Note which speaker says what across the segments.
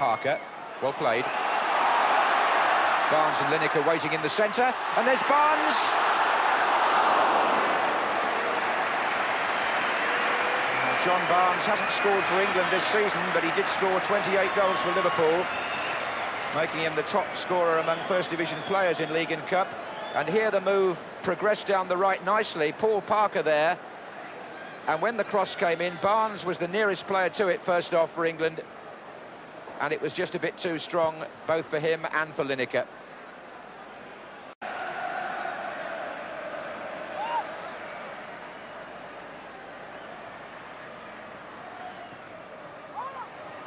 Speaker 1: Parker. Well played. Barnes and Lineker waiting in the centre, and there's Barnes. John Barnes hasn't scored for England this season, but he did score 28 goals for Liverpool, making him the top scorer among First Division players in League and Cup. And here the move progressed down the right nicely. Paul Parker there. And when the cross came in, Barnes was the nearest player to it first off for England. And it was just a bit too strong, both for him and for Lineker.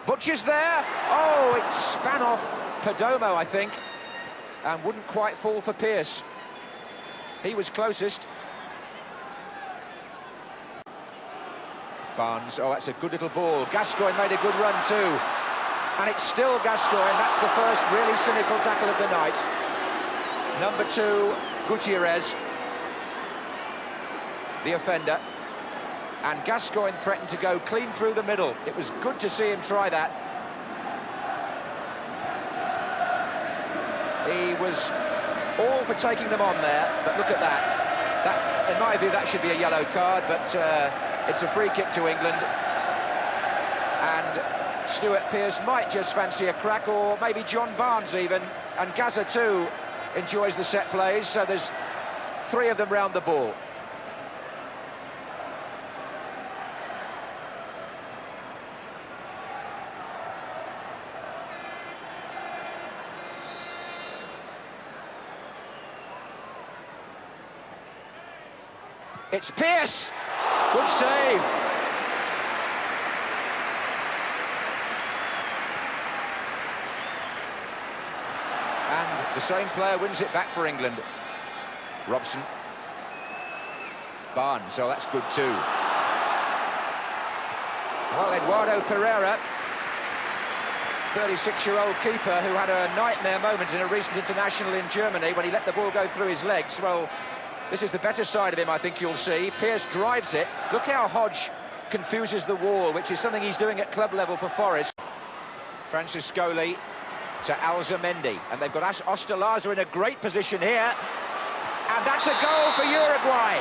Speaker 1: Butcher's there. Oh, it span off Perdomo, I think, and wouldn't quite fall for Pearce. He was closest. Barnes, oh, that's a good little ball. Gascoigne made a good run too. And it's still Gascoigne. That's the first really cynical tackle of the night. Number 2, Gutierrez, the offender. And Gascoigne threatened to go clean through the middle. It was good to see him try that. He was all for taking them on there, but look at that. In my view, that should be a yellow card, but it's a free kick to England. And Stuart Pearce might just fancy a crack, or maybe John Barnes even. And Gaza too enjoys the set plays, so there's 3 of them round the ball. It's Pearce. Good save. And the same player wins it back for England. Robson. Barnes, so that's good too. Well, Eduardo Pereira, 36-year-old keeper who had a nightmare moment in a recent international in Germany when he let the ball go through his legs. Well, this is the better side of him, I think you'll see. Pearce drives it. Look how Hodge confuses the wall, which is something he's doing at club level for Forest. Franciscoli to Alzamendi, and they've got Ostalaza in a great position here. And that's a goal for Uruguay.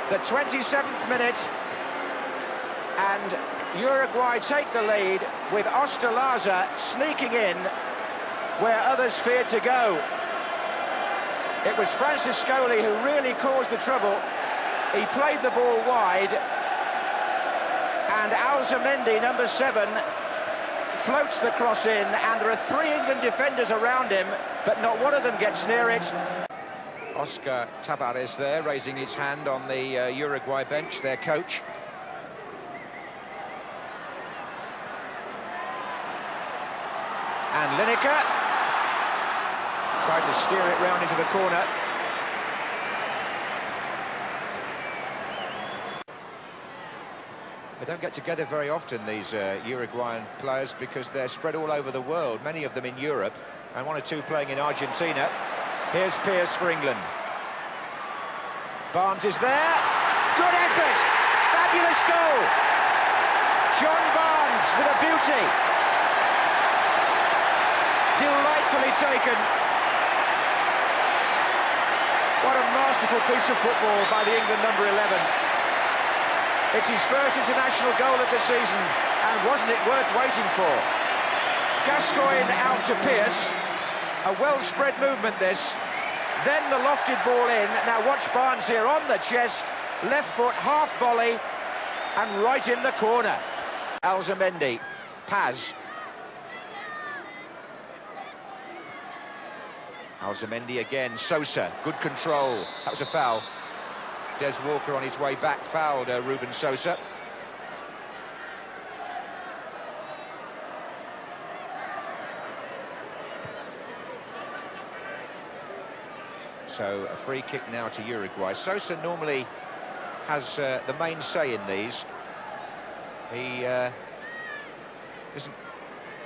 Speaker 1: The 27th minute, and Uruguay take the lead with Ostalaza sneaking in where others feared to go. It was Franciscoli who really caused the trouble. He played the ball wide, and Alzamendi, number 7, floats the cross in, and there are 3 England defenders around him, but not one of them gets near it. Oscar Tabarez there, raising his hand on the Uruguay bench, their coach. And Lineker tried to steer it round into the corner. They don't get together very often, these Uruguayan players, because they're spread all over the world, many of them in Europe, and 1 or 2 playing in Argentina. Here's Pearce for England. Barnes is there. Good effort! Fabulous goal! John Barnes with a beauty. Delightfully taken. What a masterful piece of football by the England number 11. It's his first international goal of the season, and wasn't it worth waiting for? Gascoigne out to Pearce. A well-spread movement, this. Then the lofted ball in. Now watch Barnes here on the chest. Left foot, half volley, and right in the corner. Alzamendi. Paz. Alzamendi again. Sosa. Good control. That was a foul. Des Walker on his way back fouled Ruben Sosa. So a free kick now to Uruguay. Sosa normally has the main say in these. He doesn't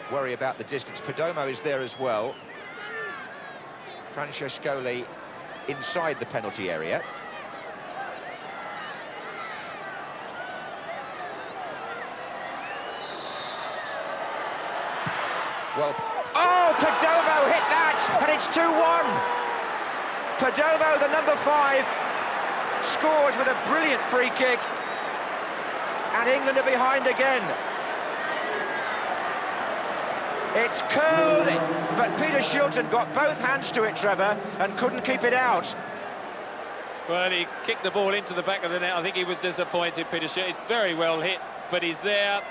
Speaker 1: worry about the distance. Perdomo is there as well. Franciscoli inside the penalty area. Well, oh, Perdomo hit that, and it's 2-1. Perdomo, the number 5, scores with a brilliant free kick, and England are behind again. It's curled, but Peter Shilton got both hands to it, Trevor, and couldn't keep it out.
Speaker 2: Well, he kicked the ball into the back of the net. I think he was disappointed, Peter Shilton. It's very well hit, but he's there.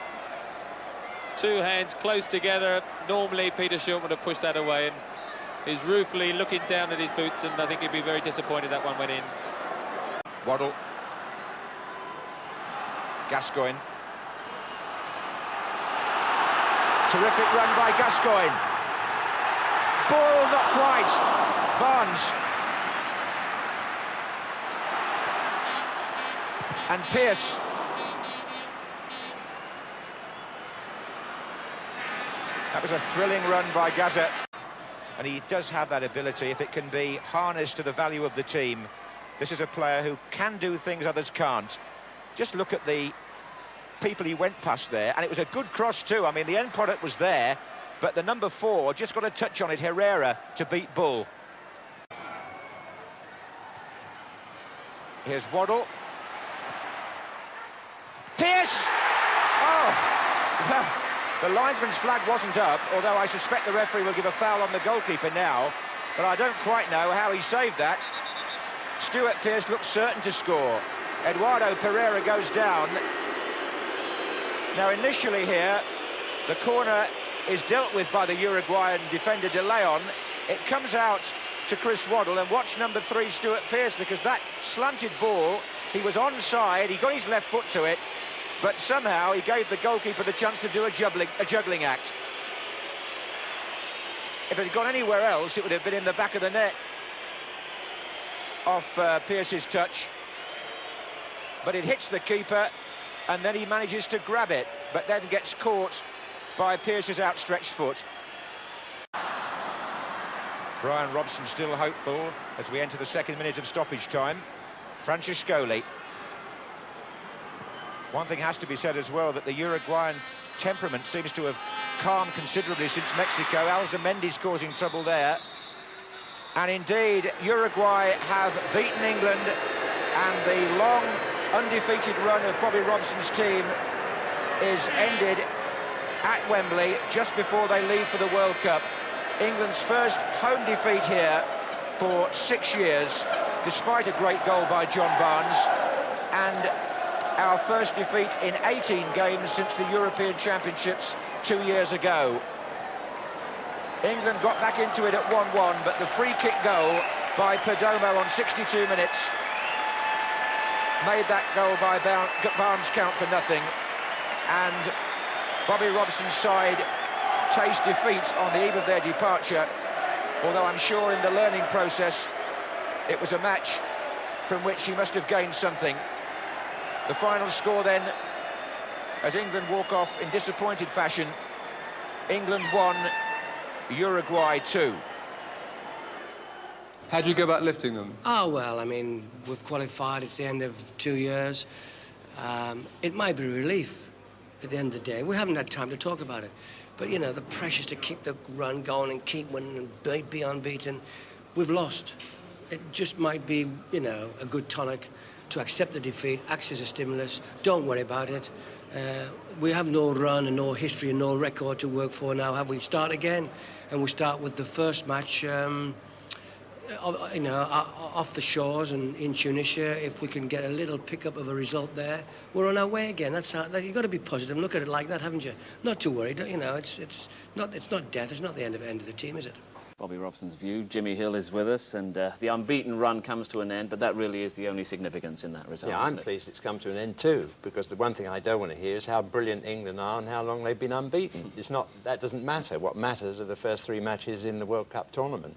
Speaker 2: Two hands close together. Normally, Peter Shilton would have pushed that away, and he's ruefully looking down at his boots, and I think he'd be very disappointed that one went in.
Speaker 1: Waddle. Gascoigne. Terrific run by Gascoigne. Ball not quite. Barnes. And Pearce. That was a thrilling run by Gaza. And he does have that ability, if it can be harnessed to the value of the team. This is a player who can do things others can't. Just look at the people he went past there, and it was a good cross too. I mean, the end product was there, but the number 4 just got a touch on it, Herrera, to beat Bull. Here's Waddle. Pearce! Oh! Well, the linesman's flag wasn't up, although I suspect the referee will give a foul on the goalkeeper now, but I don't quite know how he saved that. Stuart Pearce looks certain to score. Eduardo Pereira goes down. Now, initially here, the corner is dealt with by the Uruguayan defender De Leon. It comes out to Chris Waddle, and watch number 3, Stuart Pearce, because that slanted ball, he was onside, he got his left foot to it, but somehow he gave the goalkeeper the chance to do a juggling act. If it had gone anywhere else, it would have been in the back of the net off Pearce's touch. But it hits the keeper, and then he manages to grab it, but then gets caught by Pearce's outstretched foot. Brian Robson still hopeful as we enter the 2nd minute of stoppage time. Francescoli. One thing has to be said as well, that the Uruguayan temperament seems to have calmed considerably since Mexico. Alzamendi's causing trouble there. And indeed, Uruguay have beaten England, and the long undefeated run of Bobby Robson's team is ended at Wembley just before they leave for the World Cup. England's first home defeat here for 6 years, despite a great goal by John Barnes, and our first defeat in 18 games since the European Championships 2 years ago. England got back into it at 1-1, but the free kick goal by Perdomo on 62 minutes made that goal by Barnes count for nothing, and Bobby Robson's side taste defeat on the eve of their departure, although I'm sure in the learning process it was a match from which he must have gained something. The final score then, as England walk off in disappointed fashion: England 1, Uruguay 2.
Speaker 3: How do you go about lifting them?
Speaker 4: Oh, well, I mean, we've qualified, it's the end of 2 years. It might be a relief at the end of the day. We haven't had time to talk about it. But, you know, the pressures to keep the run going and keep winning and be unbeaten, we've lost. It just might be, you know, a good tonic to accept the defeat, act as a stimulus, don't worry about it. We have no run and no history and no record to work for now, have we? Start again, and we start with the first match, you know, off the shores and in Tunisia. If we can get a little pickup of a result there, we're on our way again. That's how you've got to be positive and look at it like that, haven't you? Not too worried, you know. It's not death. It's not the end of the team, is it?
Speaker 5: Bobby Robson's view. Jimmy Hill is with us, and the unbeaten run comes to an end, but that really is the only significance in that result.
Speaker 6: Yeah, I'm pleased it's come to an end too, because the one thing I don't want to hear is how brilliant England are and how long they've been unbeaten. That doesn't matter. What matters are the first 3 matches in the World Cup tournament.